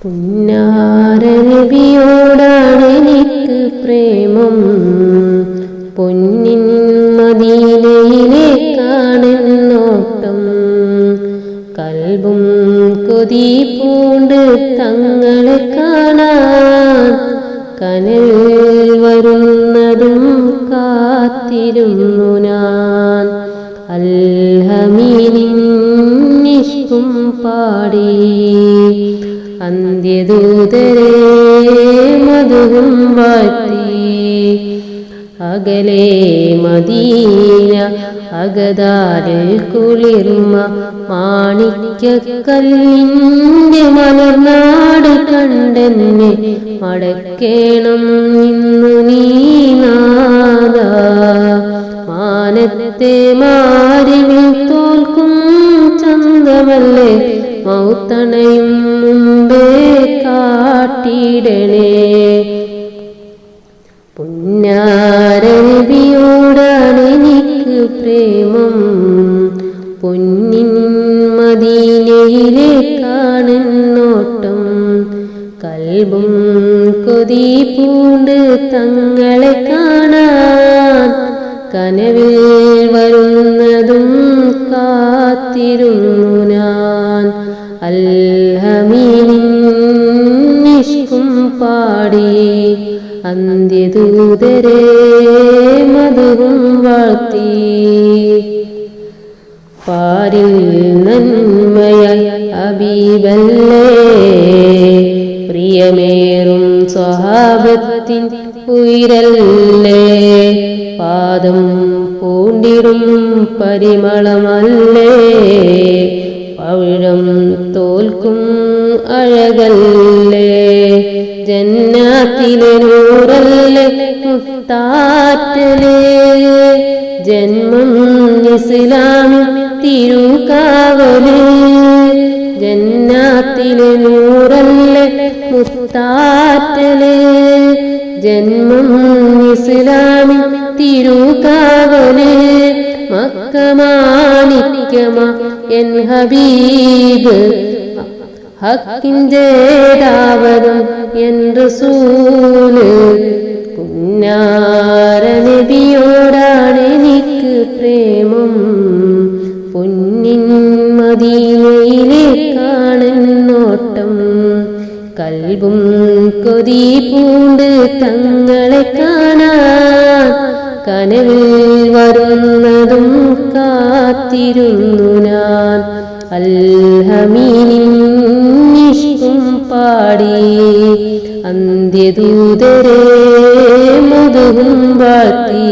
പുന്നാര നബിയോടാണ് എനിക്ക് പ്രേമം, പൊന്നിൻ മദീനയിലേക്കാണ് നോട്ടം. കൽബും കൊതി പൂണ്ട് തങ്ങളെ കാണാൻ, കനൽ വരുന്നതും കാത്തിരുന്നു ഞാൻ. അൽഹമീനിൻ ഇഷ്കും പാടി അന്ത്യദൂതരെ മധുവും വാഴ്ത്തി. അകലെ മദീന അകതാരിൽ കുളിർമ, മാണിക്യക്കല്ലിൻ്റെ മലർനാട് കണ്ടെന്നെ മടക്കേണം ഇന്നു നീ നാദാ. മാനത്തെ മാരിവിൽ തോൽക്കും ചന്തമല്ലേ, മൗത്തണയും മുമ്പേ കാട്ടിടണേ. പുന്നാര നബിയോടാണ് എനിക്ക് പ്രേമം, പൊന്നിൻ മദീനയിലേക്കാണ് നോട്ടം. കൽബും കൊതി പൂണ്ട് തങ്ങളെ കാണാൻ, കനവിൽ വരുന്നതും കാത്തിരുന്നു ഞാൻ. അൽഹമീനിൻ ഇഷ്കും പാടി അന്ത്യദൂതരെ മധുവും വാഴ്ത്തി. പാരിൽ നന്മയായി ഹബീബല്ലേ, പ്രിയമേറും സ്വഹാബത്തിൻ ഉയരല്ലേ. പാദം പൂണ്ടിടും പരിമളമല്ലേ, പവിഴം തോൽക്കും അഴകല്ലേ. ജന്നാത്തിലെ നൂറല്ലേ മുത്താറ്റലേ, ജന്മം ഇസ്ലാമിൻ തിരുകാവലേ. ജന്നാത്തിലെ നൂറല്ലേ മുത്താറ്റലേ, ജന്മം ഇസ്ലാമിൻ തിരുകാവലേ. മക്കമാണിക്യമാ എൻ ഹബീബ്, ഹക്കിൻ്റെ ദാവതം എൻ റസൂല്. പുന്നാര നബിയോടാണ് എനിക്ക് പ്രേമം, പൊന്നിൻ മദീനയിലേക്കാണ് നോട്ടം. കൽബും കൊതി പൂണ്ട് തങ്ങളെ കാണാൻ, കനവിൽ വരുന്നതും കാത്തിരുന്നു ഞാൻ. അൽഹമീനിൻ ഇഷ്കും പാടി അന്ത്യദൂതരെ മധുവും വാഴ്ത്തി.